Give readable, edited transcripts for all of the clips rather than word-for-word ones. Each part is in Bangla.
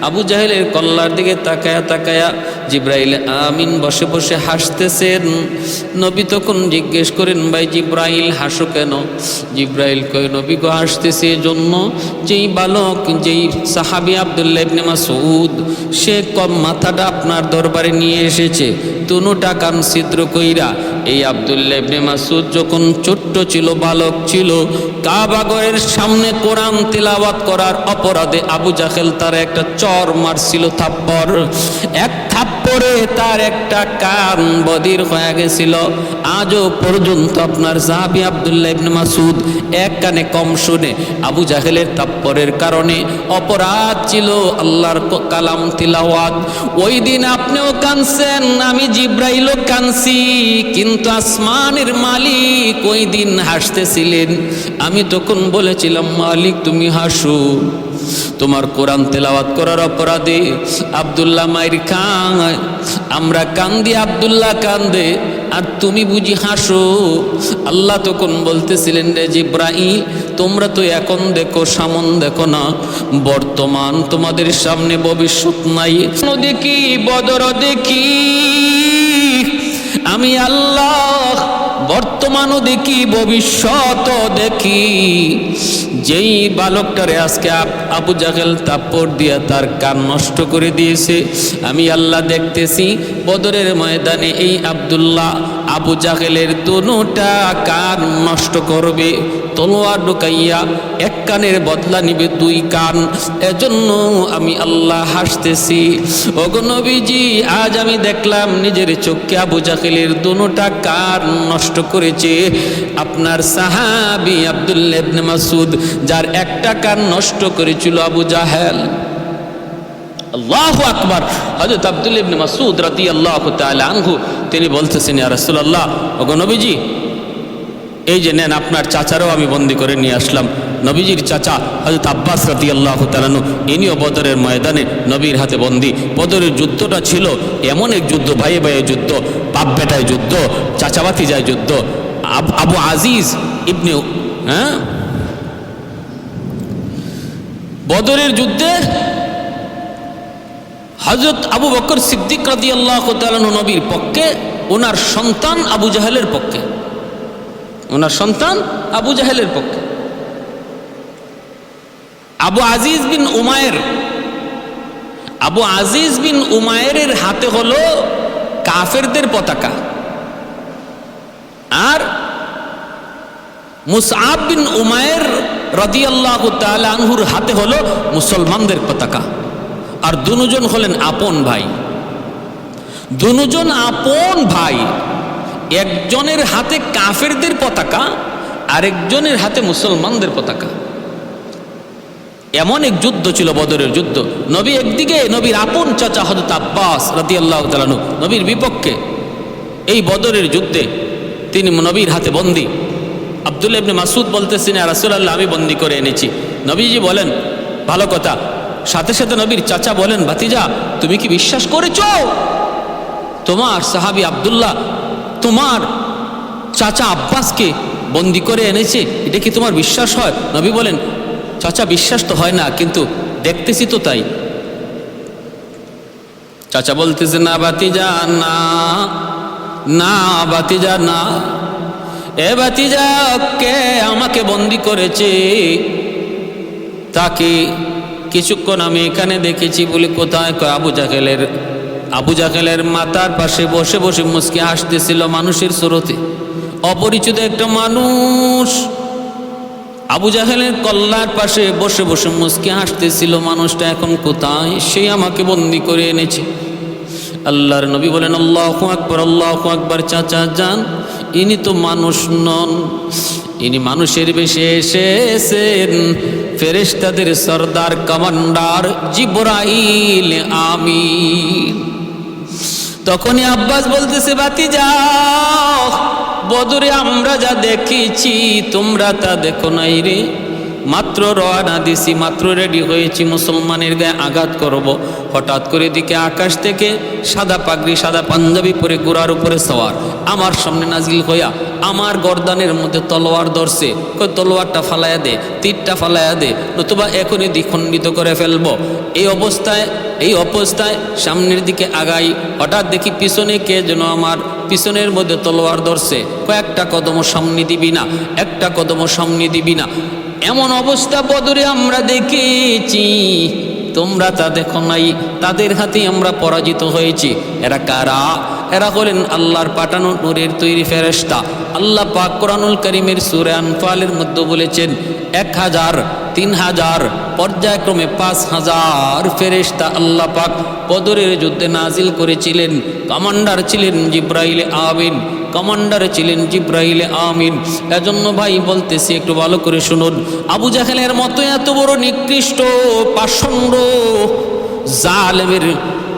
আবু জাহেলের কল্লার দিকে তাকায়া তাকায়া জিব্রাইল আমিন বসে বসে হাসতেছেন। নবী তখন জিজ্ঞেস করেন, ভাই জিব্রাইল হাসো কেন? জিব্রাইল কয়, নবী গো হাসতেছে এজন্য, যেই বালক, যেই সাহাবী আব্দুল্লাহ ইবনে মাসউদ, সে কম মাথাটা আপনার দরবারে নিয়ে এসেছে তনুটা কান ছিদ্র কইরা। এই আব্দুল্লাহ ইবনে মাসউদ যখন ছোট্ট ছিল, বালক ছিল, কাবা ঘরের সামনে কোরআন তিলাওয়াত করার অপরাধে আবু জাহেল তার একটা চর মারছিল, থাপ্পড়। এক থাপ্পড়ে তার একটা কান বধির হয়ে গেছিল। আজও পর্যন্ত আপনার সাহাবী আব্দুল্লাহ ইবনে মাসউদ এক কানে কম শুনে। আবু জাহেলের থাপ্পড়ের কারণে অপরাধ ছিল আল্লাহর কালাম তিলাওয়াত। ওই দিন আপনিও কানছেন, আমি জিব্রাইলও কানছি, কিন্তু আসমানের মালিক ওই দিন হাসতেছিলেন। আমি তখন বলেছিলাম, মালিক তুমি হাসো, তোমার কোরআন তেলাওয়াত করার অপরাধে আব্দুল্লাহ মাইর খায়, আমরা কান্দি, আব্দুল্লাহ কান্দে, আর তুমি বুঝি হাসো। আল্লাহ তখন বলতেছিলেন, রে জিব্রাইল, তোমরা তো এখন দেখো, সামন দেখো না, বর্তমান তোমাদের সামনে ভবিষ্যৎ নাই। দেখি বদর দেখি, আমি আল্লাহ বর্তমানও দেখি, ভবিষ্যৎও দেখি। যেই বালকটারে আজকে আবু জাহেল থাপ্পড় দিয়া তার কান নষ্ট করে দিয়েছে, আমি আল্লাহ দেখতেছি বদরের ময়দানে এই আব্দুল্লাহ আবু জাহেলের দুটা কান নষ্ট করবে, তলোয়ার ঢুকাইয়া এক কানের বদলা নিবে দুই কান। এজন্য আমি আল্লাহ হাসতেছি। ওগো নবীজি, আজ আমি দেখলাম নিজের চোখে আবু জাহেলের দুটা কান নষ্ট করেছে আপনার সাহাবী আব্দুল্লাহ ইবনে মাসউদ, যার একটা কান নষ্ট করেছিল আবু জাহেল। আল্লাহু আকবার। হযরত আব্দুল্লাহ ইবনে মাসউদ রাদিয়াল্লাহু তাআলা আনহু তিনি বলতেছেন, ইয়া রাসূলুল্লাহ, ওগো নবীজি, এই যে নেন, আপনার চাচারও আমি বন্দি করে নিয়ে আসলাম। নবীজির চাচা হযরত আব্বাস রাদিয়াল্লাহু তাআলা আনহু, ইনিও বদরের ময়দানে নবীর হাতে বন্দি। বদরের যুদ্ধটা ছিল এমন এক যুদ্ধ, ভাইয়ে ভাইয়ে যুদ্ধ, বাপ বেটায় যুদ্ধ, চাচাবাতি যায় যুদ্ধ। আবু আজিজ ইবনে বদরের যুদ্ধে হযরত আবু বকর সিদ্দিক রাদিয়াল্লাহু তাআলা আনহু নবীর পক্ষে, ওনার সন্তান আবু জাহেলের পক্ষে, ওনার সন্তান আবু জাহেলের পক্ষে। আবু আজিজ বিন উমায়ের, আবু আজিজ বিন উমায়েরের হাতে হলো কাফেরদের পতাকা, আর মুসআব বিন উমায়ের রাদিয়াল্লাহু তাআলা আনহুর হাতে হলো মুসলমানদের পতাকা। আর দুজন হলেন আপন ভাই, দুজন আপন ভাই। একজনের হাতে কাফেরদের পতাকা, আরেকজনের হাতে মুসলমানদের পতাকা। এমন এক যুদ্ধ ছিল বদরের যুদ্ধ। নবী একদিকে, নবীর আপন চাচা হযরত আব্বাস রাদিয়াল্লাহু তাআলা আনহু নবীর বিপক্ষে। এই বদরের যুদ্ধে তিনি নবীর হাতে বন্দী। আব্দুল্লাহ ইবনে মাসউদ বলতেছেন, ইয়া রাসূলুল্লাহ, আমি বন্দী করে এনেছি। নবীজি বলেন, ভালো কথা। সাথে সাথে নবীর চাচা বলেন, ভাতিজা, তুমি কি বিশ্বাস করেছো তোমার সাহাবী আব্দুল্লাহ তোমার চাচা আব্বাসকে বন্দী করে এনেছে? এটা কি তোমার বিশ্বাস হয়? নবী বলেন, চাচা, বিশ্বাস তো হয় না, কিন্তু দেখতেছি তো তাই। চাচা বলতেছে, না ভাতিজা, না না ভাতিজা, না। এ ভাতিজা, কে আমাকে বন্দী করেছে তাকে কিছুক্ষণ আমি এখানে দেখেছি। বলে কোথায়? আবু জাহেলের মাথার পাশে বসে বসে মুচকি হাসতেছিল মানুষের সুরতে। অপরিচিত একটা মানুষ আবু জাহেলের কল্লার পাশে বসে বসে মুচকি হাসতেছিল। মানুষটা এখন কোথায়? সে আমাকে বন্দি করে এনেছে। আল্লাহর নবী বলেন, আল্লাহু আকবার, আল্লাহু আকবার। চাচা যান, ইনি তো মানুষ নন, ইনি মানুষের বেশে এসেছেন ফেরেশতাদের সরদার, কমান্ডার জিবরাইল আমিন। তখনই আব্বাস বলতেছে, ভাতিজা, বদরে আমরা যা দেখেছি তোমরা তা দেখো নাই রে। মাত্র রওনা দিছি, মাত্র রেডি হয়েছি, মুসলমানের গায়ে আঘাত করব। হঠাৎ করে দিকে আকাশ থেকে সাদা পাগড়ি, সাদা পাঞ্জাবি পরে ঘোড়ার উপরে সওয়ার আমার সামনে নাজিল হইয়া আমার গর্দানের মধ্যে তলোয়ার ধরছে, কই তলোয়ারটা ফালাইয়া দে, তীরটা ফালাইয়া দে, নতুবা এখনই দ্বিখণ্ডিত করে ফেলবো। এই অবস্থায় সামনের দিকে আগাই, হঠাৎ দেখি পিছনে কে যেন আমার পিছনের মধ্যে তলোয়ার ধরছে, কয়েকটা কদম সামনে দিবি না, একটা কদম সামনে দিবি না। এমন অবস্থা বদরে আমরা দেখেছি, তোমরা তা দেখো নাই, তাদের হাতে আমরা পরাজিত হয়েছি। এরা কারা? এরা হলেন আল্লাহর পাঠানো নূরের তৈরি ফেরেশতা। আল্লাহ পাক কোরআনুল কারীমের সূরা আনফালের মধ্যে বলেছেন 1000, 3000, পর্যায়ক্রমে 5000 ফেরেশতা আল্লাহ পাক বদরের যুদ্ধে নাজিল করেছিলেন। কমান্ডার ছিলেন জিবরাইল আমিন, কমান্ডার ছিলেন জিবরাইল আমিন। এজন্য ভাই বলতেছি, একটু ভালো করে শুনুন। আবু জাহেলের মতো এত বড় নিকৃষ্ট পাষণ্ড জালেমের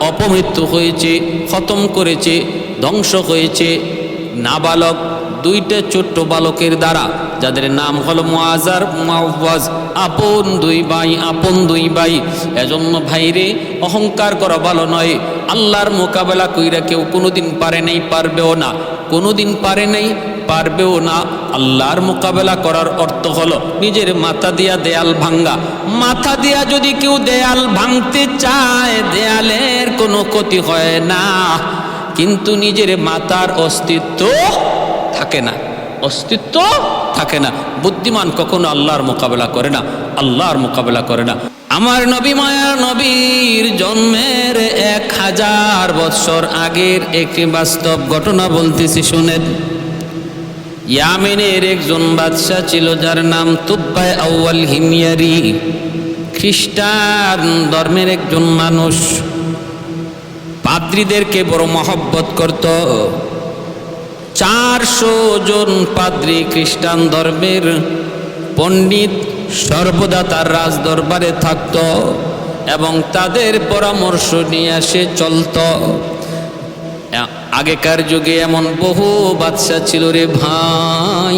অপমৃত্যু হয়েছে, খতম করেছে, ধ্বংস হয়েছে নাবালক 2টা ছোট্ট বালকের দ্বারা, যাদের নাম হলো মুআজ আর মুআওয়াজ, আপন দুই ভাই। এজন্য ভাইরে, অহংকার করা ভালো নয়। আল্লাহর মোকাবেলা কইরা কেউ কোনোদিন পারে নাই, পারবেও না, কোনোদিন পারে নাই, পারবেও না। আল্লাহর মোকাবেলা করার অর্থ হলো নিজের মাথা দিয়া দেয়াল ভাঙ্গা। মাথা দিয়া যদি কেউ দেয়াল ভাঙতে চায়, দেয়ালের কোনো ক্ষতি হয় না, কিন্তু নিজের মাথার অস্তিত্ব থাকে না, অস্তিত্ব থাকে না। বুদ্ধিমান কখনো আল্লাহর মোকাবেলা করে না, আল্লাহর মোকাবেলা করে না। আমার নবী, মায়ার নবীর জন্মের 1000 বৎসর আগের একটি বাস্তব ঘটনা বলতেছি, শুনেন। ইয়ামেনের একজন বাদশা ছিল, যার নাম তুব্বাই আউয়াল হিময়ারি। খ্রিস্টান ধর্মের একজন মানুষ, পাদ্রীদেরকে বড় মহব্বত করত। 400 জন পাদ্রী, খ্রিস্টান ধর্মের পণ্ডিত, সর্বদা তার রাজ দরবারে থাকত এবং তাদের পরামর্শ নিয়ে সে চলত। আগেকার যুগে এমন বহু বাদশা ছিল রে ভাই,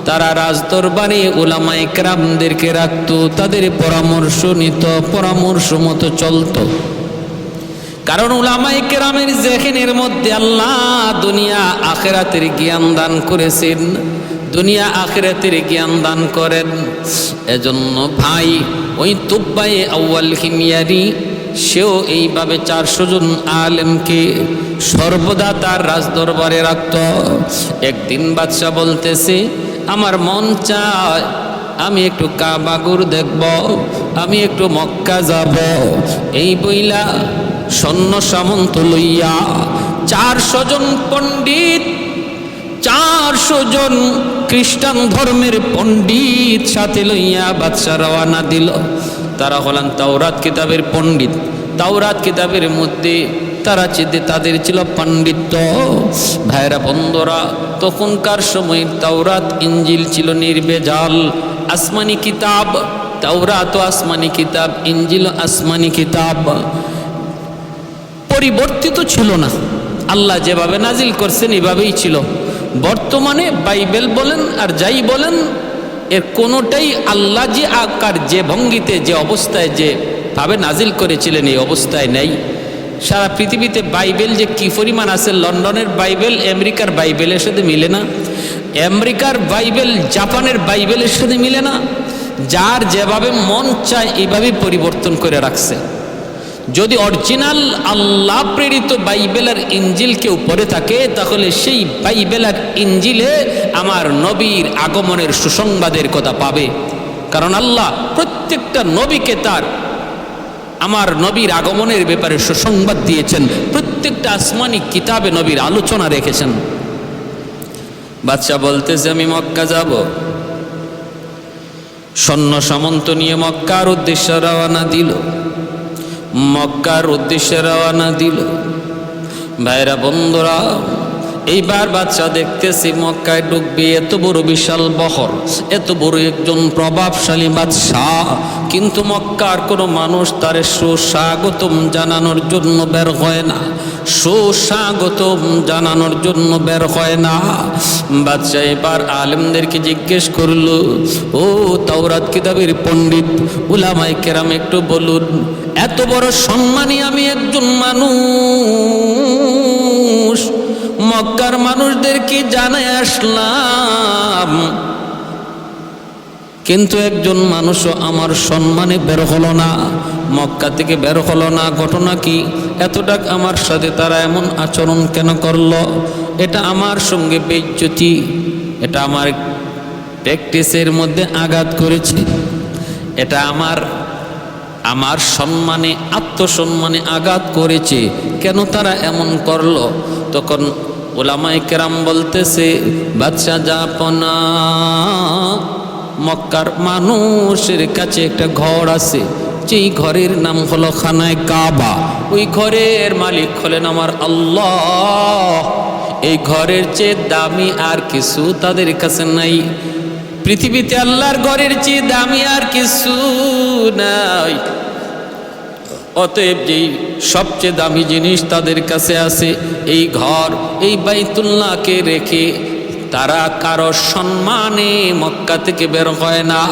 তারা রাজ দরবারে উলামায়ে কেরামদেরকে রাখত, তাদের পরামর্শ নিত, পরামর্শ মতো চলত। কারণ উলামায়ে কেরামের জেহেনের মধ্যে আল্লাহ দুনিয়া আখিরাতের জ্ঞান দান করেছেন, দুনিয়া আখিরাতের জ্ঞান দান করেন। এজন্য ভাই, ওই তুব্বাই আউয়াল হিময়ারি সেও এইভাবে 400 জন আলেমকে সর্বদা তার রাজদরবারে রাখত। একদিন বাদশা বলতেছে, আমার মন চায় আমি একটু কাবাগুর দেখব, আমি একটু মক্কা যাব। এই বইলা সৈন্য সামন্ত লইয়া 400 জন পণ্ডিত, 400 জন খ্রিস্টান ধর্মের পণ্ডিত সাথে লইয়া বাদশা রওয়ানা দিল। তারা হলেন তাওরাত কিতাবের পণ্ডিত। তাওরাত কিতাবের মধ্যে তাদের ছিল পাণ্ডিত্য। ভাইরা বন্ধুরা, তখনকার সময় তাওরাত ইঞ্জিল ছিল নির্ভেজাল আসমানি কিতাব। তাওরাত আসমানি কিতাব, ইঞ্জিল আসমানি কিতাব, পরিবর্তিত ছিল না। আল্লাহ যেভাবে নাজিল করছেন এভাবেই ছিল। বর্তমানে বাইবেল বলেন আর যাই বলেন, এর কোনোটাই আল্লাহ যে আকার, যে ভঙ্গিতে, যে অবস্থায়, যে ভাবে নাজিল করেছিলেন এই অবস্থায় নেই। সারা পৃথিবীতে বাইবেল যে কি পরিমাণ আছে, লন্ডনের বাইবেল আমেরিকার বাইবেলের সাথে মিলে না, আমেরিকার বাইবেল জাপানের বাইবেলের সাথে মিলে না। যার যেভাবে মন চায় এইভাবেই পরিবর্তন করে রাখছে। যদি অরিজিনাল আল্লাহ প্রেরিত বাইবেল আর ইঞ্জিল কেউ পড়ে থাকে, তাহলে সেই বাইবেল আর ইঞ্জিলে আমার নবীর আগমনের সুসংবাদের কথা পাবে। কারণ আল্লাহ প্রত্যেকটা নবীকে তার আমার নবীর আগমনের ব্যাপারে সুসংবাদ দিয়েছেন। প্রত্যেকটা আসমানি কিতাবে নবীর আলোচনা রেখেছেন। বাদশা বলতেছে, আমি মক্কা যাব। সৈন্য সামন্ত নিয়ে মক্কার উদ্দেশ্যে রওনা দিল। মক্কার উদ্দেশ্যে রওনা দিল। ভাইরা বন্ধুরা, এইবার বাদশা দেখতেছি মক্কায় ঢুকবে, এত বড় বিশাল বহর, এত বড় একজন প্রভাবশালী বাদশাহ, কিন্তু মক্কার কোনো মানুষ তার সুস্বাগতম জানানোর জন্য বের হয় না, সুস্বাগতম জানানোর জন্য বের হয় না। বাদশা এবার আলেমদেরকে জিজ্ঞেস করল, ও তাওরাত কিতাবের পণ্ডিত, উলামায়ে কেরাম, একটু বলুন, এত বড় সম্মানী আমি একজন মানুষ, মক্কার মানুষদেরকে জানাই আসলাম, কিন্তু একজন মানুষও আমার সম্মানে বের হলো না, মক্কা থেকে বের হলো না। ঘটনা কি? এতটা আমার সাথে তারা এমন আচরণ কেন করলো? এটা আমার সঙ্গে বেইজ্জতি, এটা আমার প্র্যাকটিসের মধ্যে আঘাত করেছে, এটা আমার সম্মানে, আত্মসম্মানে আঘাত করেছে। কেন তারা এমন করলো? তখন উলামায়ে কেরাম বলতেছে, বাদশা জাপনা, মক্কার মানুষের কাছে একটা ঘর আছে, যেই ঘরের নাম হলো খানায় কাবা। ওই ঘরের মালিক হলেন আমার আল্লাহ। এই ঘরের চেয়ে দামি আর কিছু তাদের কাছে নাই। পৃথিবীতে আল্লাহর ঘরের চেয়ে দামি আর কিছু নাই। অতএব যেই সবচেয়ে দামি জিনিস তাদের কাছে আছে, এই ঘর, এই বাইতুল্লাহকে রেখে তারা কারো সম্মানে মক্কা থেকে বের হয় না।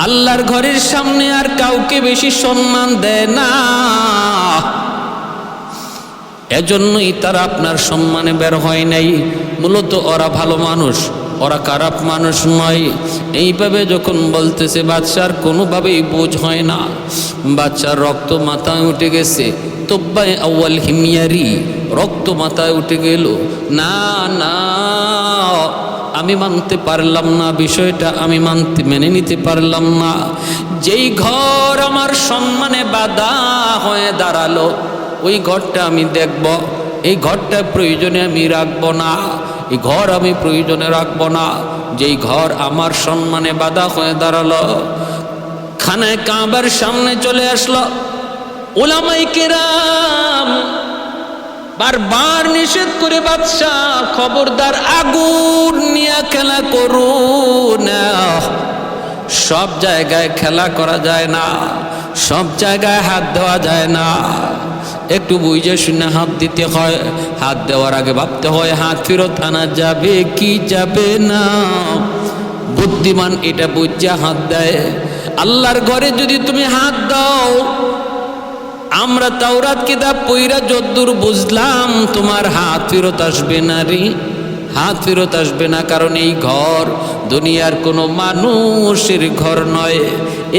আল্লাহর ঘরের সামনে আর কাউকে বেশি সম্মান দেয় না। এজন্যই তারা আপনার সম্মানে বের হয় নাই। মূলত ওরা ভালো মানুষ, ওরা খারাপ মানুষ নয়। এইভাবে যখন বলতেছে, বাদশার কোনোভাবেই বোঝ হয় না। বাদশার রক্ত মাথায় উঠে গেছে, তোব্বায় আউয়াল হিমিয়ারি, রক্ত মাথায় উঠে গেল। না না, আমি মানতে পারলাম না, বিষয়টা আমি মেনে নিতে পারলাম না। যেই ঘর আমার সম্মানে বাধা হয়ে দাঁড়ালো, ওই ঘরটা আমি দেখব, এই ঘরটা প্রয়োজনে আমি রাখবো না, এই ঘর আমি প্রয়োজনে রাখবো না। যেই ঘর আমার সম্মানে বাধা হয়ে দাঁড়ালো, খানায় কাবার সামনে চলে আসলো। উলামায়ে কেরাম বারবার নিষেধ করে, বাদশাহ খবরদার, আগুন নিয়ে খেলা করুন না। সব জায়গায় খেলা করা যায় না, সব জায়গায় হাত দেওয়া যায় না। একটু বুঝে শুনে হাত দিতে হয়। হাত দেওয়ার আগে ভাবতে হয়, হাত ফেরত আনা যাবে কি যাবে না। বুদ্ধিমান এটা বুঝে হাত দেয়। আল্লাহর ঘরে যদি তুমি হাত দাও, আমরা তাওরাত কিতাব পইরা যদ্দূর বুঝলাম, তোমার হাত ফেরত আসবে না রে, হাত ফেরত আসবে না। কারণ এই ঘর দুনিয়ার কোনো মানুষের ঘর নয়,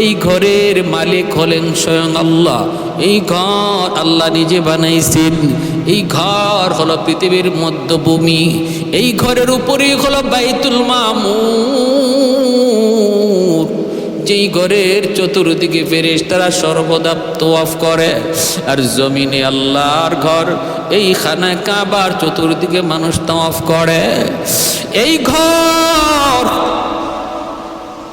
এই ঘরের মালিক হলেন স্বয়ং আল্লাহ। এই ঘর আল্লাহ নিজে বানাইছেন। এই ঘর হলো পৃথিবীর মধ্যভূমি। এই ঘরের উপরেই হলো বাইতুল মামুর, যেই ঘরের চতুর্দিকে ফেরেশতারা সর্বদা তওয়াফ করে। আর জমিনে আল্লাহর ঘর, এই খানায় কাবার চতুর্দিকে মানুষ তওয়াফ করে। এই ঘর,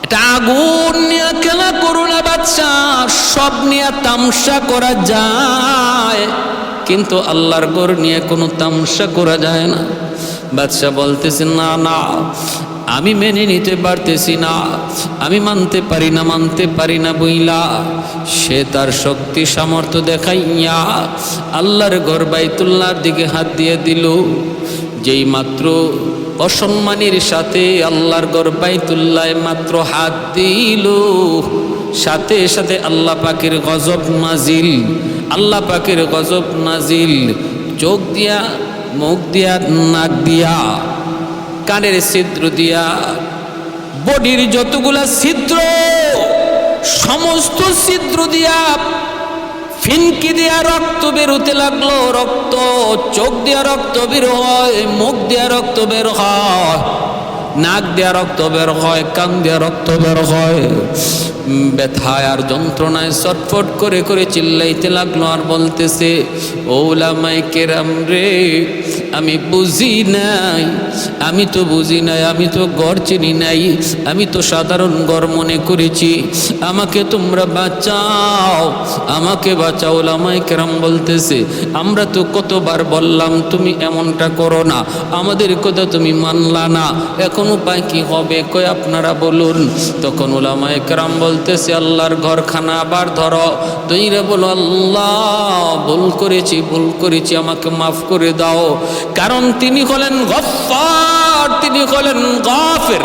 এটা আগুন নিয়ে খেলা করো না বাদশাহ, সব নিয়ে তামসা করা যায়, কিন্তু আল্লাহর ঘর নিয়ে কোনো তামসা করা যায় না। বাদশাহ বলতেছে, না না, আমি মেনে নিতে পারতেছি না, আমি মানতে পারি না বইলা সে তার শক্তি সামর্থ্য দেখাইয়া আল্লাহর ঘর বাইতুল্লাহর দিকে হাত দিয়ে দিল। যেই মাত্র অসম্মানের সাথে আল্লাহর ঘর বাইতুল্লাহ মাত্র হাত দিল, সাথে সাথে আল্লাহ পাকের গজব নাজিল, আল্লাহ পাকের গজব নাজিল। চোখ দিয়া, মুখ দিয়া, নাক দিয়া, কানের ছিদ্র দিয়া, বডির যতগুলা ছিদ্র, সমস্ত ছিদ্র দিয়া ফিনকি দিয়া রক্ত বেরোতে লাগলো। রক্ত, চোখ দিয়া রক্ত বের হয়, মুখ দিয়া রক্ত বের হয়, নাক দিয়া রক্ত বের হয়, কান দিয়া রক্ত বের হয়। ব্যথায় আর যন্ত্রণায় ছটফট করে করে চিল্লাইতে লাগলো আর বলতেছে, ওলামায়ে কেরাম রে, আমি বুঝি নাই, আমি তো বুঝি নাই, আমি তো গড় চিনি নাই, আমি তো সাধারণ গড় মনে করেছি, আমাকে তোমরা বাঁচাও, আমাকে বাঁচাও। ওলামায়ে কেরাম বলতেছে, আমরা তো কতবার বললাম তুমি এমনটা করো না, আমাদের কথা তুমি মানলা না, এখন উপায় কি হবে? কই আপনারা বলুন। তখন ওলামায়ে কেরাম বলতেছে, আল্লাহর ঘরখানা আবার ধরো, তুইরা বলো, আল্লাহ ভুল করেছি, আমাকে মাফ করে দাও। কারণ তিনি হলেন গফফার, তিনি হলেন গাফির,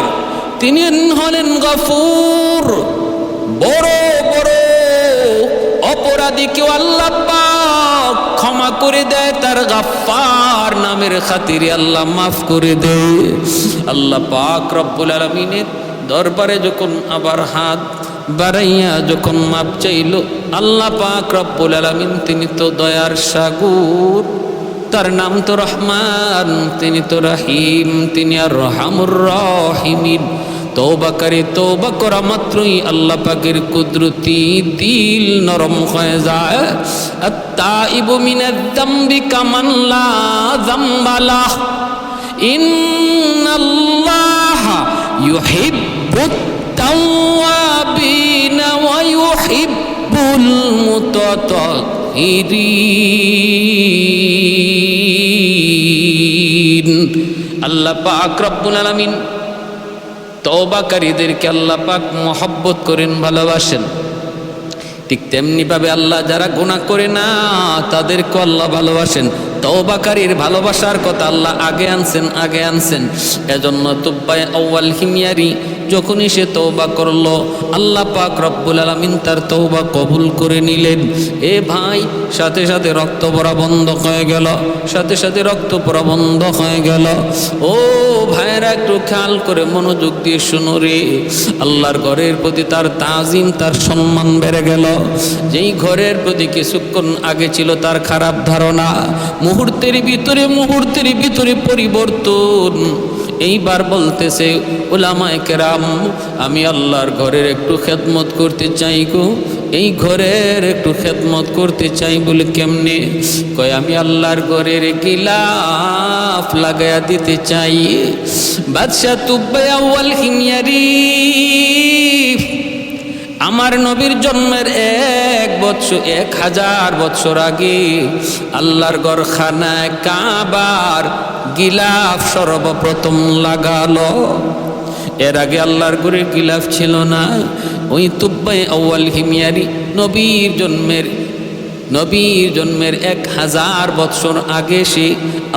তিনি হলেন গফুর। বড় বড় অপরাধীকেও আল্লাহ পাক ক্ষমা ক্ষমা করে দেয়, তার গাফফার নামের খাতিরে আল্লাহ মাফ করে দেয়। আল্লাহ পাক রব্বুল আলামিনের দরবারে যখন আবার হাত বাড়াইয়া যখন মাপ চাইল, আল্লাহ পাক রব্বুল আলামিন তিনি তো দয়ার সাগর, তার নাম তো রহমান, তিনি তো রহিম, তিনি আর রহমুর রহিমিন। তওবাকারী তওবা করা মাত্রই আল্লাহ পাকের কুদরতি দিল নরম হয়ে যায়। আত-তাইবু মিনাজ যামবি কামান লা যামবা লাহ, ইন্নাল্লাহা ইউহিব্বুত তাওয়াবিনা ওয়া ইউহিব্বুল মুতাতাহহিরিন। আল্লাহ পাক রব্বুল আলামিন তওবাকারীদেরকে আল্লাহ পাক মহব্বত করেন, ভালোবাসেন। ঠিক তেমনিভাবে আল্লাহ যারা গুনাহ করে না তাদেরকে আল্লাহ ভালোবাসেন। তওবাকারীর ভালোবাসার কথা আল্লাহ আগে আনছেন। এজন্য তুব্বায়ে আউয়াল হিময়ারি যখনই সে তওবা করলো, আল্লাহ পাক রব্বুল আলামিন তার তওবা কবুল করে নিলেন। এ ভাই, সাথে সাথে রক্ত পড়া বন্ধ হয়ে গেল, সাথে সাথে রক্ত পড়া বন্ধ হয়ে গেল। ও ভাইরা, একটু খেয়াল করে মনোযোগ দিয়ে শুনো রে। আল্লাহর ঘরের প্রতি তার তাজিম, তার সম্মান বেড়ে গেল। যেই ঘরের প্রতি কিছুক্ষণ আগে ছিল তার খারাপ ধারণা, মুহূর্তের ভিতরে পরিবর্তন। এইবার বলতেছে উলামায়ে কেরাম, আমি আল্লাহর ঘরের একটু খেদমত করতে চাই গো, এই ঘরের একটু খেদমত করতে চাই। বলে কেমনে? কয় আমি আল্লাহর ঘরের গিলাফ লাগায়া দিতে চাই। বাদশাহ তুব্বায়ে আউয়াল হিময়ারি আমার নবীর জন্মের 1000 বছর আগে আল্লাহর ঘরখানায় কাবার গিলাফ সর্বপ্রথম লাগালো। এর আগে আল্লাহর ঘরে গিলাফ ছিল না। ওই তুব্বায়ে আউয়াল হিময়ারি নবীর জন্মের 1000 বছর আগে সে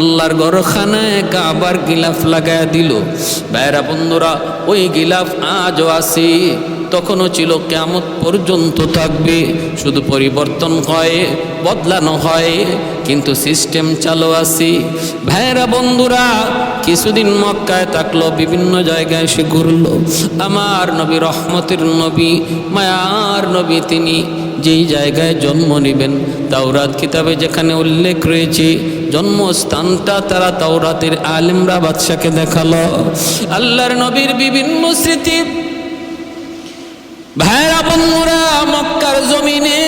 আল্লাহর ঘরখানায় কাবার গিলাফ লাগায়া দিল। ভাইরা বন্ধুরা, ওই গিলাফ আজও আছে, তখনও ছিল, কিয়ামত পর্যন্ত থাকবে। শুধু পরিবর্তন হয়, বদলানো হয়, কিন্তু সিস্টেম চালু আছে। ভাইরা বন্ধুরা, কিছুদিন মক্কায় থাকলো, বিভিন্ন জায়গায় সে ঘুরলো। আমার নবী, রহমতের নবী, মায়ার নবী, তিনি যেই জায়গায় জন্ম নেবেন, তাওরাত কিতাবে যেখানে উল্লেখ রয়েছে জন্মস্থানটা, তারা তাওরাতের আলেমরা বাদশাকে দেখালো। আল্লাহর নবীর বিভিন্ন স্মৃতি ভাইরা বন্ধুরা মক্কার জমিনে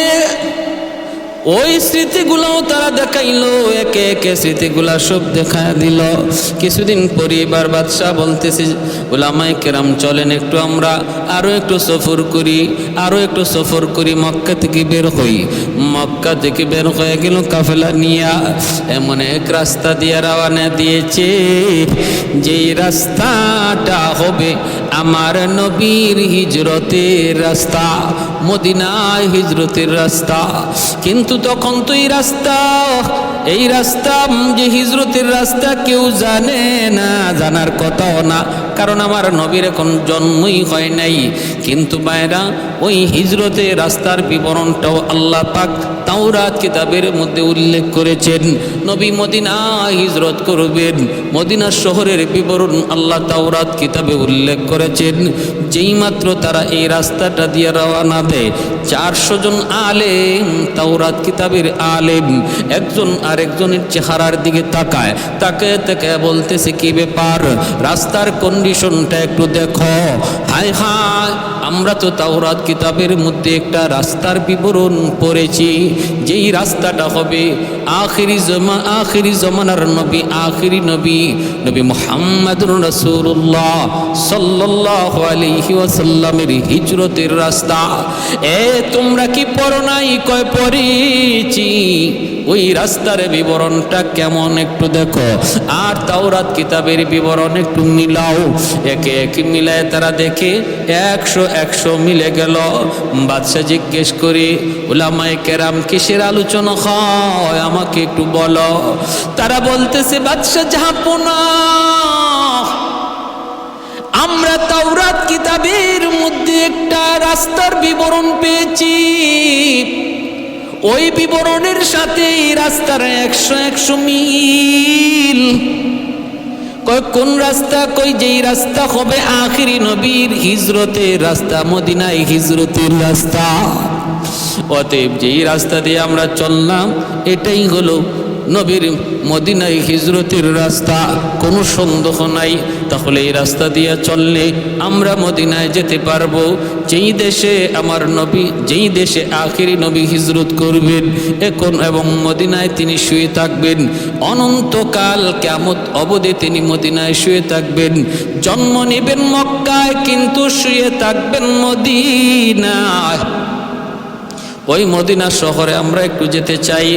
ওই স্মৃতিগুলোও তারা দেখাইলো, একে একে স্মৃতিগুলা সব দেখায় দিল। কিছুদিন পরে এবার বাদশাহ বলতেছে উলামায়ে কেরাম, চলেন একটু আমরা আরো একটু সফর করি, মক্কা থেকে বের হই। মক্কা থেকে বের হয়ে গেল কাফেলা নিয়া, এমন এক রাস্তা দিয়ে রওনা দিয়েছে যেই রাস্তাটা হবে আমার নবীর হিজরতের রাস্তা, মদিনায় হিজরতের রাস্তা। কিন্তু তখন তো এই রাস্তা যে হিজরতের রাস্তা কেউ জানে না, জানার কথাও না, কারণ আমার নবীর এখন জন্মই হয় নাই। কিন্তু বাইরা, ওই হিজরতের রাস্তার বিবরণটাও আল্লাহ পাক তাওরাত কিতাবের মধ্যে উল্লেখ করেছেন। নবী মদিনা হিজরত করবেন, মদিনা শহরের বিবরণ আল্লাহ তাওরাত কিতাবে উল্লেখ করেছেন। যেই মাত্র তারা এই রাস্তাটা দিয়ে রওনা দেয়, 400 জন আলেম, তাওরাত কিতাবের আলেম, একজন আরেকজনের চেহারার দিকে তাকায় বলতেছে, কি ব্যাপার, রাস্তার কন্ডিশনটা একটু দেখো। হায় হায়, আমরা তো তাওরাত কিতাবের মধ্যে একটা রাস্তার বিবরণ পড়েছি, যেই রাস্তাটা হবে আখিরি জমানার নবী, আখিরি নবী মুহাম্মদুর রাসূলুল্লাহ সাল্লাল্লাহু আলাইহি ওয়াসাল্লামের হিজরতের রাস্তা। তোমরা কি পড়ো নাই? কয় পড়েছি। ওই রাস্তার বিবরণটা কেমন একটু দেখো, আর তাওরাত কিতাবের বিবরণ একটু মিলাও। একে একে মিলায় তারা দেখে 100 মিলে গেল। বাদশা জিজ্ঞেস করে, উলামায়ে কেরাম কিসের আলোচনা হয় আমাকে একটু বলো। তারা বলতেছে, বাদশা জাহাপনা, আমরা তাওরাত কিতাবের মধ্যে একটা রাস্তার বিবরণ পেয়েছি। ওই বিবরণের সাথে এই রাস্তার 100 মিল। কয় কোন রাস্তা? কই যেই রাস্তা হবে আখিরি নবীর হিজরতের রাস্তা, মদিনায় হিজরতের রাস্তা। অতএব যেই রাস্তা দিয়ে আমরা চললাম এটাই হলো নবীর মদিনায় হিজরতের রাস্তা, কোনো সন্দেহ নাই। তাহলে এই রাস্তা দিয়ে চললে আমরা মদিনায় যেতে পারবো, যেই দেশে আমার নবী, যেই দেশে আখিরি নবী হিজরত করবেন এখন, এবং মদিনায় তিনি শুয়ে থাকবেন অনন্তকাল, কিয়ামত অবধি তিনি মদিনায় শুয়ে থাকবেন। জন্ম নেবেন মক্কায় কিন্তু শুয়ে থাকবেন মদিনায়। ওই মদিনা শহরে আমরা একটু যেতে চাই।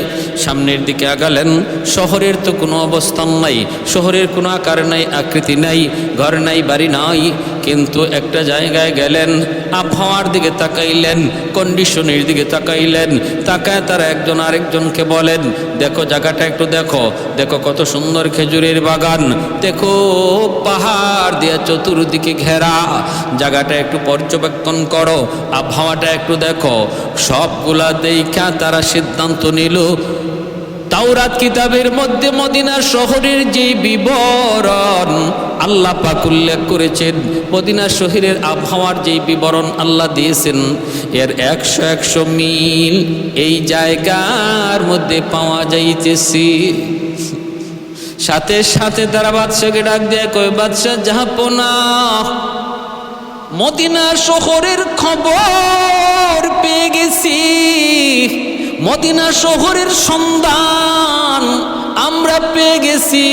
সামনের দিকে আগালেন। শহরের তো কোনো অবস্থান নাই, শহরের কোনো আকার নাই, আকৃতি নাই, ঘর নাই, বাড়ি নাই, কিন্তু একটা জায়গায় গেলেন, আবহাওয়ার দিকে তাকাইলেন, কন্ডিশনের দিকে তাকাইলেন। তাকায় তারা একজন আরেকজনকে বলেন, দেখো জায়গাটা একটু দেখো, দেখো কত সুন্দর খেজুরের বাগান, দেখো পাহাড় দিয়ে চতুর্দিকে ঘেরা, জায়গাটা একটু পর্যবেক্ষণ করো, আবহাওয়াটা একটু দেখো। সবগুলা দেখা তারা সিদ্ধান্ত নিল তাওরাত কিতাবের মধ্যে মদিনা শহরের যে বিবরণ আল্লাহ পাক উল্লেখ করেছেন, মদিনা শহরের আবহাওয়ার যে বিবরণ আল্লাহ দিয়েছেন, এর 100 মিল এই জায়গার মধ্যে পাওয়া যাইতেছে। সাথে সাথে তারা বাদশাকে ডাক দেয়, কয় বাদশা জাহাপনা, মদিনা শহরের খবর পেয়ে গেছি, মদিনা শহরের সন্ধান আমরা পেয়ে গেছি।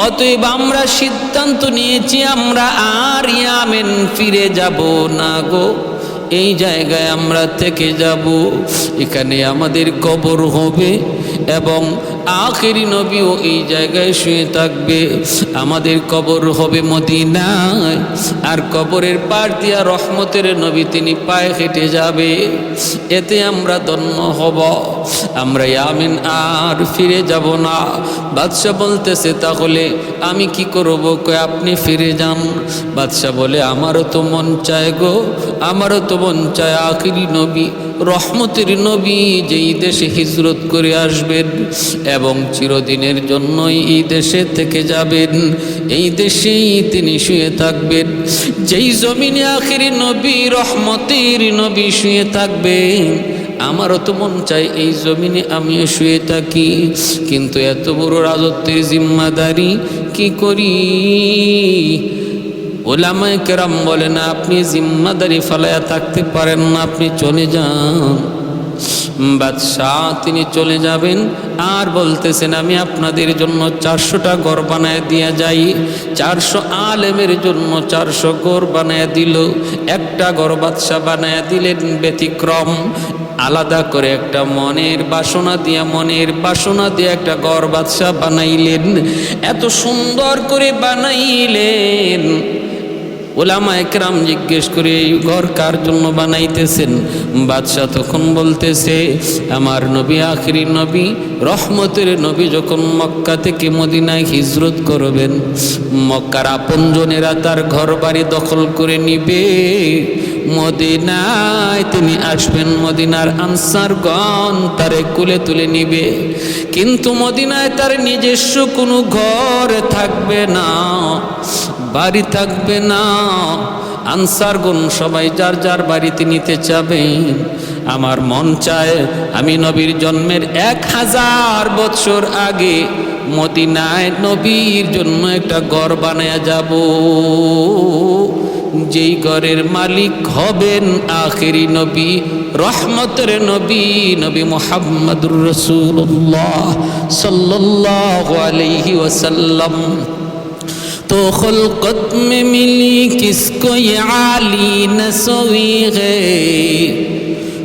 অতএব আমরা সিদ্ধান্ত নিয়েছি আমরা আর ইয়ামেন ফিরে যাব না গো, এই জায়গায় আমরা থেকে যাব, এখানে আমাদের কবর হবে এবং আখিরি নবীও এই জায়গায় শুয়ে থাকবে। আমাদের কবর হবে মদিনায়, আর কবরের পার দিয়া রহমতের নবী তিনি পায়ে হেঁটে যাবে, এতে আমরা ধন্য হব, আমরা ইয়ামিন আর ফিরে যাব না। বাদশা বলতেছে, তাহলে আমি কি করব? কয় আপনি ফিরে যান। বাদশা বলে, আমারও তো মন চায় গো, আমারও তো মন চায় আখিরি নবী রহমতের নবী যেই দেশে হিজরত করে আসবেন এবং চিরদিনের জন্যই এই দেশে থেকে যাবেন, এই দেশেই তিনি শুয়ে থাকবেন, যেই জমিনে আখিরি নবী রহমতের নবী শুয়ে থাকবেন, আমারও তো মন চাই এই জমিনে আমিও শুয়ে থাকি, কিন্তু এত বড় রাজত্বের জিম্মাদারি কি করি? ওলামায়ে কেরাম বলেন, আপনি জিম্মাদারি ফালায়া থাকতে পারেন না, আপনি চলে যান। বাদশাহ তিনি চলে যাবেন আর বলতেছেন, আমি আপনাদের জন্য 400টা ঘর বানায় দিয়া যাই। 400 আলেমের জন্য 400 ঘর বানায় দিল। একটা ঘর বাদশাহ বানায় দিলেন ব্যতিক্রম, আলাদা করে একটা মনের বাসনা দিয়ে একটা ঘর বাদশাহ বানাইলেন। এত সুন্দর করে বানাইলেন, ওলামায়ে কেরাম জিজ্ঞেস করে, এই ঘর কার জন্য বানাইতেছেন? বাদশাহ তখন বলতেছে, আমার নবী আখিরি নবী রহমতের নবী যখন মক্কা থেকে মদিনায় হিজরত করবেন, মক্কার আপনজনেরা তার ঘর বাড়ি দখল করে নিবে, মদিনায় তিনি আসবেন, মদিনার আনসারগণ তারে কুলে তুলে নিবে, কিন্তু মদিনায় তার নিজস্ব কোনো ঘর থাকবে না, বাড়ি থাকবে না। আনসারগণ সবাই যার যার বাড়িতে নিতে চাবেন। আমার মন চায় আমি নবীর জন্মের 1000 বছর আগে মদিনায় নবীর জন্য একটা ঘর বানায়া যাব, যেই ঘরের মালিক হবেন আখিরি নবী রহমতের নবী, নবী মুহাম্মদুর রাসূলুল্লাহ সাল্লাল্লাহু আলাইহি ওয়াসাল্লাম। तो खुल्कत में मिली किसको ये आली नसवी है,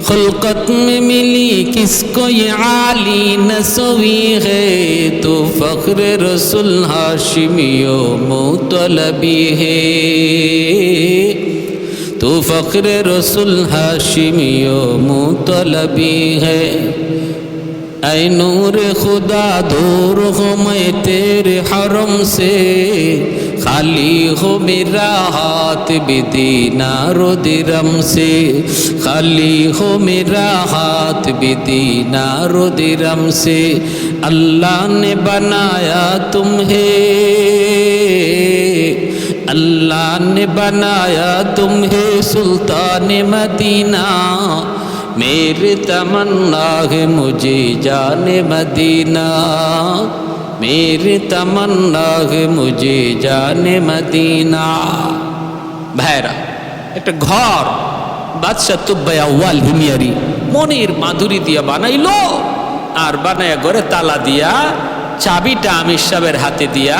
खुल्कत में मिली किसको ये आली नसवी है, तो फख्र रसूल हाशिमियो मुतलबी है, तो फख्र रसूल हाशिमियो मुतलबी है। ऐ नूर खुदा दूर हो मैं तेरे हरम से, खाली हो मेरा हाथ भी दीनारो दिरहम से, खाली हो मेरा हाथ भी दीनारो दिरहम से। अल्लाह ने बनाया तुम्हें, अल्लाह ने बनाया तुम्हें सुल्तान मदीना, मेरी तमन्ना है मुझे जाने मदीना, मेरी तमन्ना है मुझे जाने मदीना। ভাইরা, একটা ঘর বাদশা তুব্বাই আউয়াল হিমিয়ারি মনির মাধুরী দিয়া বানাইলো, আর বানায়া ঘরে তালা দিয়া চাবিটা আমির সাহেবের হাতে দিয়া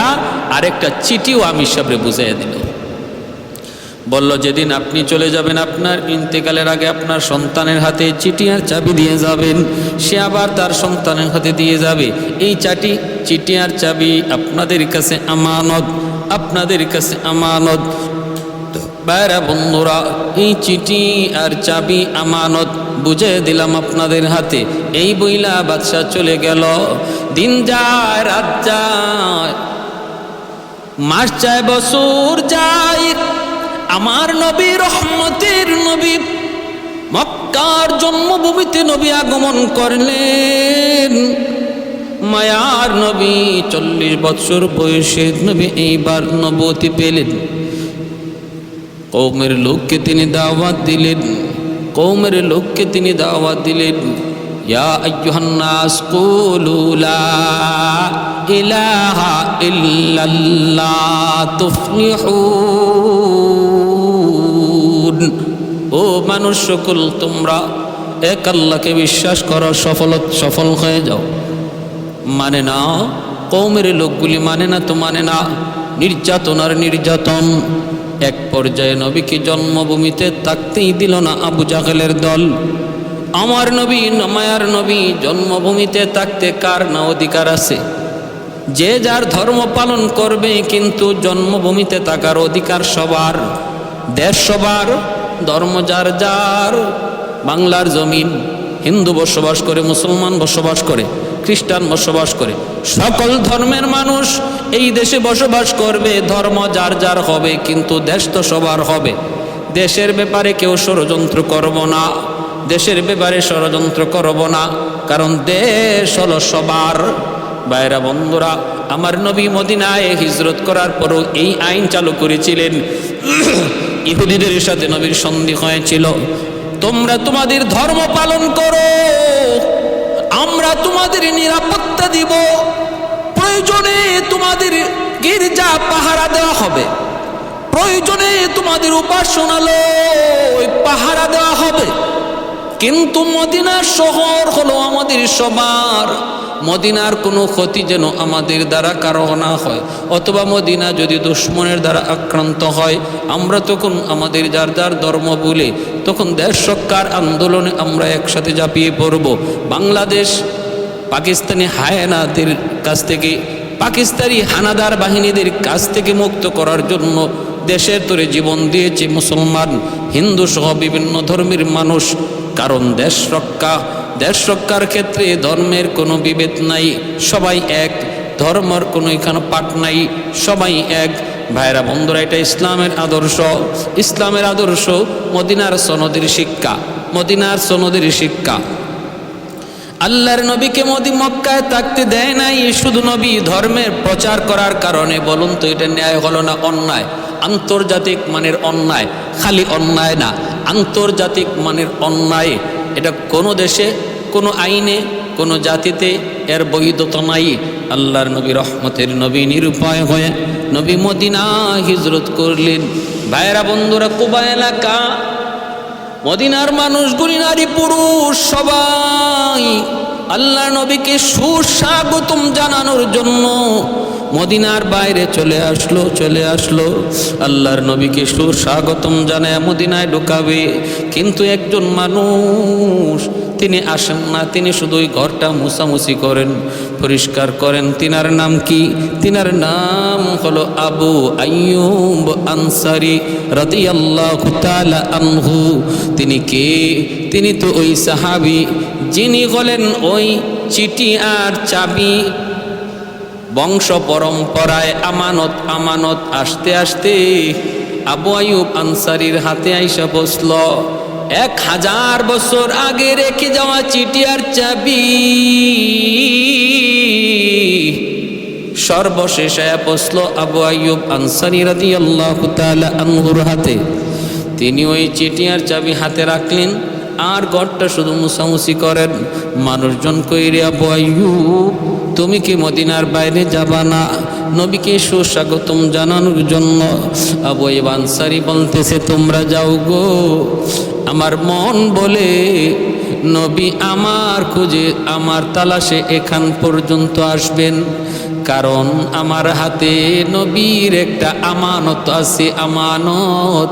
আরেকটা চিঠিও আমির সাহেবরে বুঝাইয়া দিল। বলল, যেদিন আপনি চলে যাবেন আপনার ইন্তেকালের আগে আপনার সন্তানের হাতে চিঠি আর চাবি দিয়ে যাবেন, সে আবার তার সন্তানের হাতে দিয়ে যাবে। এই চিঠি আর চাবি আপনাদের কাছে আমানত, আপনাদের কাছে আমানত। বাইরা বন্ধুরা, এই চিঠি আর চাবি আমানত বুঝে দিলাম আপনাদের হাতে। এই বইলা বাদশা চলে গেল। দিন যায়, রাত যায়, মাস যায়, বছর যায়, আমার নবী রহমতের নবী মক্কার জন্মভূমিতে নবী আগমন করলেন। মায়ার নবী 40 বছর বয়সে নবী এইবার নবুয়তি পেলেন। কওমের লোককে তিনি দাওয়াত দিলেন, কওমের লোককে তিনি দাওয়াত দিলেন, ইয়া আইয়ুহান নাস কুলু লা ইলাহা ইল্লাল্লাহ তুফলিহুন। ও মানুষ সকল, তোমরা এক আল্লাহকে বিশ্বাস করো, সফল হয়ে যাও। মানে না, কওমের লোকগুলি মানে না, তো মানে না, নির্যাতন আর নির্যাতন। এক পর্যায়ে নবীকে জন্মভূমিতে থাকতেই দিল না আবু জাহেলের দল। আমার নবী, মায়ার নবী জন্মভূমিতে থাকতে কার না অধিকার আছে? যে যার ধর্ম পালন করবে, কিন্তু জন্মভূমিতে থাকার অধিকার সবার, দেশ সবার, ধর্ম যার যার। বাংলার জমিন হিন্দু বসবাস করে, মুসলমান বসবাস করে, খ্রিস্টান বসবাস করে, সকল ধর্মের মানুষ এই দেশে বসবাস করবে। ধর্ম যার যার হবে, কিন্তু দেশ তো সবার হবে। দেশের ব্যাপারে কেউ ষড়যন্ত্র করব না, দেশের ব্যাপারে ষড়যন্ত্র করব না, কারণ দেশ হলো সবার। ভাইরা বন্ধুরা, আমার নবী মদিনায় হিজরত করার পরও এই আইন চালু করেছিলেন। ইহুদিদের সাথে নবীর সন্ধি হয়েছিল, তোমরা তোমাদের ধর্ম পালন করো, আমরা তোমাদের নিরাপত্তা দিব, প্রয়োজনে তোমাদের গির্জা পাহারা দেওয়া হবে, প্রয়োজনে তোমাদের উপাসনালয় পাহারা দেওয়া হবে, কিন্তু মদিনার শহর হলো আমাদের সবার। মদিনার কোনো ক্ষতি যেন আমাদের দ্বারা কারো না হয়, অথবা মদিনা যদি দুশ্মনের দ্বারা আক্রান্ত হয়, আমরা তখন আমাদের যার যার ধর্ম বলে তখন দেশ রক্ষার আন্দোলনে আমরা একসাথে ঝাঁপিয়ে পড়ব। বাংলাদেশ পাকিস্তানি হায়নাদের কাছ থেকে, পাকিস্তানি হানাদার বাহিনীদের কাছ থেকে মুক্ত করার জন্য দেশের তরে জীবন দিয়েছে মুসলমান, হিন্দু সহ বিভিন্ন ধর্মের মানুষ। কারণ দেশ রক্ষার ক্ষেত্রে ধর্মের কোনো বিভেদ নাই, সবাই এক, ধর্মের কোনো এখানে পাঠ নাই, সবাই এক। ভাইরা বন্ধুরা, এটা ইসলামের আদর্শ, ইসলামের আদর্শ, মদিনার সনদের শিক্ষা, মদিনার সনদের শিক্ষা। আল্লাহর নবীকে মক্কায় থাকতে দেয় নাই শুধু নবী ধর্মের প্রচার করার কারণে। বলুন তো, এটা ন্যায় হলো না অন্যায়? আন্তর্জাতিক মানের অন্যায়, খালি অন্যায় না, আন্তর্জাতিক মানের অন্যায়। এটা কোনো দেশে, কোনো আইনে, কোনো জাতিতে এর বৈধতা নাই। আল্লাহর নবী রহমতের নবী নিরুপায় হয়ে নবী মদিনা হিজরত করলেন। ভাইরা বন্ধুরা, কুবা এলাকা, মদিনার মানুষগুলি নারী পুরুষ সবাই আল্লাহর নবীকে সুস্বাগতম জানানোর জন্য মদিনার বাইরে চলে আসলো। আল্লাহর নবীকে সুস্বাগতম জানায় মদিনায় ঢুকাবে, কিন্তু একজন মানুষ তিনি আসেন না, তিনি শুধু ওই ঘরটা মুছামুছি করেন, পরিষ্কার করেন। তিনার নাম কি? তিনার নাম হলো আবু আইয়ুব আনসারী রাদিয়াল্লাহু তাআলা আনহু। তিনি কে? তিনি তো ওই সাহাবী যিনি হলেন ওই চিঠি আর চাবি বংশ পরম্পরায় আমানত আমানত আস্তে আস্তে আবু আইয়ুব আনসারীর হাতে আইসা বসল। 1000 বছর আগে রেখে যাওয়া চিঠি আর চাবি সর্বশেষ বসল আবু আইয়ুব আনসারী রাদিয়াল্লাহু তাআলা আনহুর হাতে। তিনি ওই চিঠি আর চাবি হাতে রাখলেন আর ঘরটা শুধু মুছামুছি করেন। মানুষজন কইরে, আবু আইয়ুব তুমি কি মদিনার বাইরে যাবা না নবীকে সুস্বাগতম জানানোর জন্য? আবু আইয়ুব আনসারী বলতেছে, তোমরা যাও গো, আমার মন বলে নবী আমার খুঁজে আমার তালাশে এখান পর্যন্ত আসবেন, কারণ আমার হাতে নবীর একটা আমানত আছে। আমানত,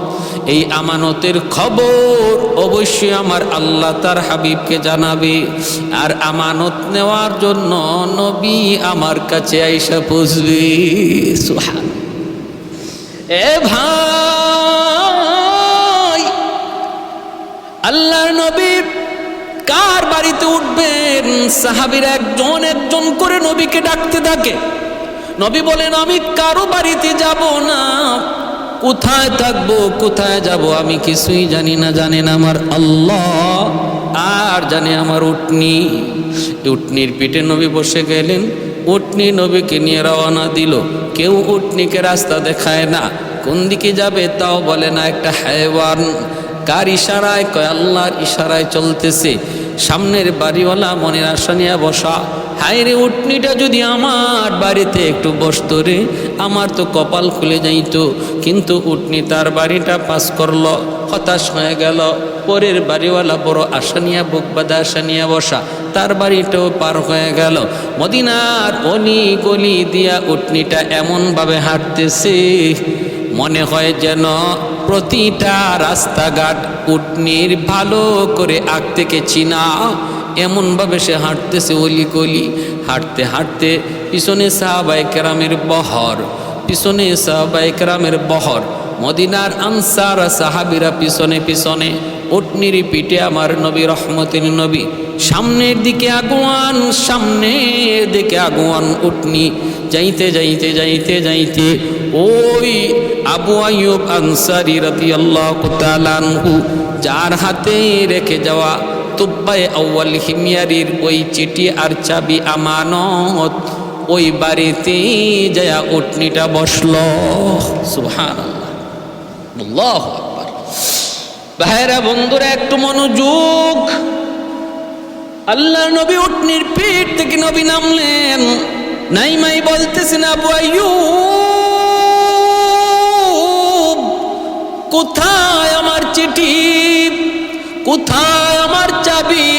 এই আমানতের খবর অবশ্যই আমার আল্লাহ তার হাবিবকে জানাবে। আর আমানত নেওয়ার জন্য নবী আমার কাছে আইসা পৌঁছবে। সুবহান। এ ভাই, আল্লাহর নবী কার বাড়িতে উঠবেন সাহাবীরা একজন একজন করে নবীকে ডাকতে থাকে। নবী বলেন, আমি কারো বাড়িতে যাব না, কোথায় থাকবো কোথায় যাব আমি কিছুই জানি না, জানেন আমার আল্লাহ আর জানে আমার উটনি। উটনির পিঠে নবী বসে গেলেন, উটনি নবীকে নিয়ে রওনা দিল। কেউ উটনিকে রাস্তা দেখায় না, কোন দিকে যাবে তাও বলে না। একটা হায়ওয়ান কার ইশারায়? কয় আল্লাহর ইশারায় চলতেছে। সামনের বাড়িওয়ালা মনের আশা নিয়ে বসা, হায় রে উটনিটা যদি আমার বাড়িতে একটু বসতো রে, আমার তো কপাল খুলে যাইতো। কিন্তু উটনি তার বাড়িটা পাস করলো, হতাশ হয়ে গেল। পরের বাড়িওয়ালা বড় আশা নিয়ে বুক বাঁধা আশা নিয়ে বসা, তার বাড়িটাও পার হয়ে গেল। মদিনার অলি গলি দিয়া উটনিটা এমনভাবে হাঁটতেছে মনে হয় যেন প্রতিটা রাস্তাঘাট উটনির ভালো করে আগ থেকে চিনা। এমনভাবে সে হাঁটতেছে অলি গলি। হাঁটতে হাঁটতে পিছনে সাহাবায়ে কেরামের বহর, পিছনে সাহাবায়ে কেরামের বহর, মদিনার আনসার সাহাবীরা পিছনে পিছনে, উটনির পিঠে আমার নবী রহমতের নবী। সামনের দিকে আগুয়ান, সামনের দিকে আগুয়ান উটনি। যাইতে যাইতে যাইতে যাইতে ওই আবু আইয়ুব আনসারী রাদিয়াল্লাহু তাআলা আনহু যার হাতে রেখে যাওয়া তুব্বায়ে আউয়াল হিময়ারির ওই চিঠি আর চাবি আমানত, ওই বাড়িতে যায়া উটনিটা বসলো। সুবহানাল্লাহ, আল্লাহু আকবার। ভাইরা বন্ধুরা একটু মনোযোগ। আল্লাহ নবী উটনির পিঠ থেকে নবী নামলেন, নাইমাই বলতেছেন, আবু আইয়ুব কোথায় আমার চিঠি, কোথায় আমার চাবি?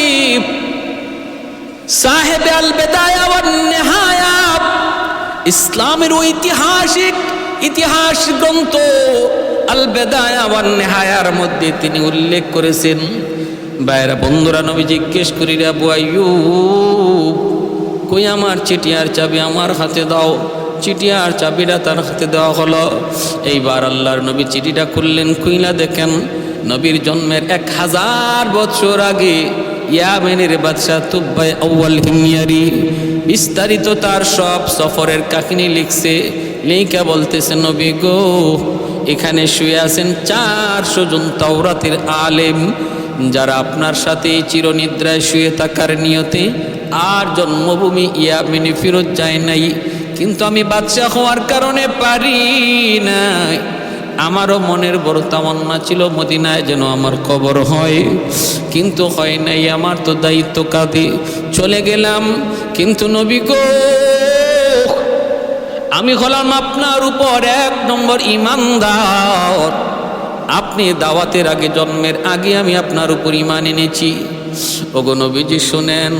সাহেব আল বেদায়া ওয়ান নিহায়া, ইসলামের ঐতিহাসিক ইতিহাস গ্রন্থ আল বেদায়া ওয়ান নিহায়ার মধ্যে তিনি উল্লেখ করেছেন। বাইরা বন্ধুরা, নবী জিজ্ঞেস করি, আবু আইয়ুব কই আমার চিঠি আর চাবি আমার হাতে দাও। চিঠি আর চাবিটা তার হাতে দেওয়া হলো। এইবার আল্লাহর নবী চিঠিটা খুললেন, খুইলা দেখেন নবীর জন্মের 1000 বছর আগে ইয়ামেনের বাদশাহ তুব্বায়ে আউয়াল হিময়ারি বিস্তারিত তার সব সফরের কাহিনী লিখছে। লেখা বলতেছে, নবী গো, এখানে শুয়ে আছেন 400 জন তাওরাতের আলেম, যারা আপনার সাথে চিরনিদ্রায় শুয়ে থাকার নিয়তে আর জন্মভূমি ইয়ামেনে ফেরত যায় নাই। কিন্তু আমি বাদশাহ হওয়ার কারণে পারি নাই। আমারও মনের বড় তামান্না ছিল মদিনায় যেন আমার কবর হয়, কিন্তু হয় নাই। আমার তো দায়িত্ব কাঁধে, চলে গেলাম। কিন্তু নবী গো, আমি হলাম আপনার উপর 1 নম্বর ঈমানদার। আপনি দাওয়াতের আগে, জন্মের আগে আমি আপনার উপর ঈমান এনেছি। ওগো নবীজি শুনেন,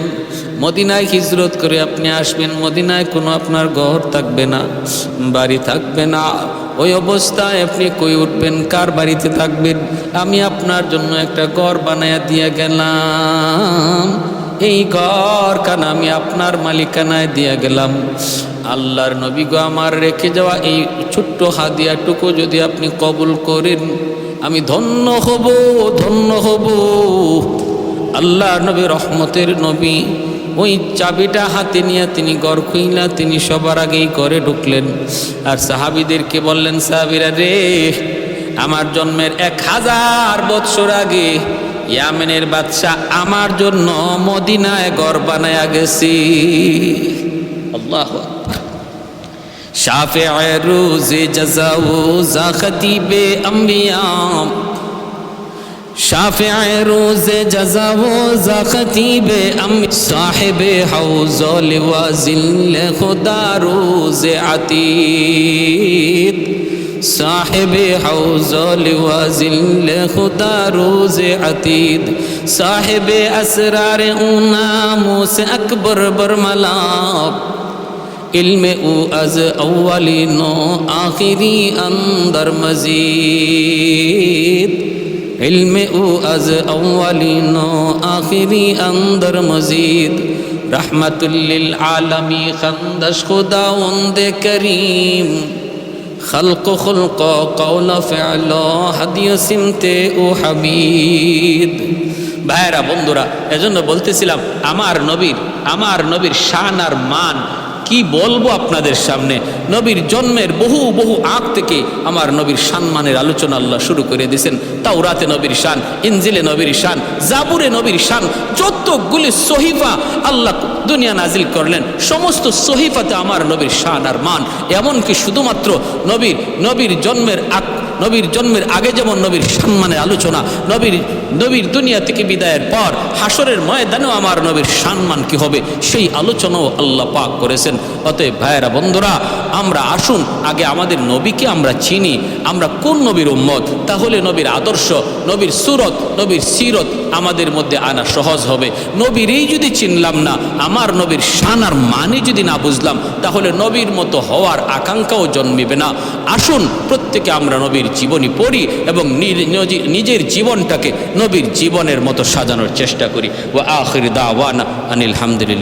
মদিনায় হিজরত করে আপনি আসবেন, মদিনায় কোনো আপনার ঘর থাকবে না, বাড়ি থাকবে না। ওই অবস্থায় আপনি কই উঠবেন, কার বাড়িতে থাকবেন? আমি আপনার জন্য একটা ঘর বানায়া দিয়ে গেলাম। এই ঘর কান আমি আপনার মালিকানায় দিয়ে গেলাম। আল্লাহর নবী গো, আমার রেখে যাওয়া এই ছোট্ট হাদিয়াটুকু যদি আপনি কবুল করেন, আমি ধন্য হব, ধন্য হব। আল্লাহর নবী রহমতের নবী ওই চাবিটা হাতে নিয়ে তিনি ঘর খুইলা তিনি সবার আগেই ঘরে ঢুকলেন। আর সাহাবীদেরকে বললেন, সাহাবীরা রে, আমার জন্মের 1000 বৎসর আগে ইয়ামেনের বাদশাহ আমার জন্য মদিনায় ঘর বানায়া গেছি। আল্লাহু আকবার। শাফিয়ে রোজে জাযাউ যা খতিবে আম্বিয়া, শাফিয়ে রোজে জাযাউ যা খতিবে আম্বিয়া, সাহেবে হাউজ লিওয়াজিল খুদা রোজে আতীদ, साहिबे हौज़ल वाज़िल खुदा रोज़े अतीद, साहिबे असरार ऊनामो से अकबर बरमला, इल्म उ अज़ अव्वलिनो आखिरी अंदर मज़ीद, इल्म उ अज़ अव्वलिनो आखिरी अंदर मज़ीद, रहमतुल लिल आलमी खंदश खुदावंद करीम, खल्क खुल्क कौल फ़िअल हदिय सिमते ও হাবিদ। ভাইরা বন্ধুরা, এজন্য বলতেছিলাম আমার নবীর শান আর মান কি বলবো আপনাদের সামনে। নবীর জন্মের বহু আগ থেকে আমার নবীর সম্মানের আলোচনা আল্লাহ শুরু করে দিয়েছেন। তাওরাতে নবীর শান, ইনজিলে নবীর শান, জাবুরে নবীর শান, যতগুলি সহিফা আল্লাহ দুনিয়া নাজিল করলেন সমস্ত সহিফাতে আমার নবীর শান আর মান। এমনকি শুধুমাত্র নবীর জন্মের আগে যেমন নবীর সম্মানের আলোচনা, নবীর দুনিয়া থেকে বিদায়ের পর হাসরের ময়দানেও আমার নবীর সম্মান কি হবে সেই আলোচনাও আল্লাহ পাক করেছেন। অতএব ভাইয়েরা বন্ধুরা, আমরা আসুন আগে আমাদের নবীকে আমরা চিনি, আমরা কোন নবীর উম্মত, তাহলে নবীর আদর্শ, নবীর সুরত, নবীর সিরত আমাদের মধ্যে আনা সহজ হবে। নবীরই যদি চিনলাম না, আমার নবীর শান আর মানে যদি না বুঝলাম, তাহলে নবীর মতো হওয়ার আকাঙ্ক্ষাও জন্মিবে না। আসুন প্রত্যেকে আমরা নবীর জীবনী পড়ি এবং নিজের জীবনটাকে নবীর জীবনের মতো সাজানোর চেষ্টা করি। ওয়া আখির দাওয়ানা আনিল হামদুলিল্লাহ।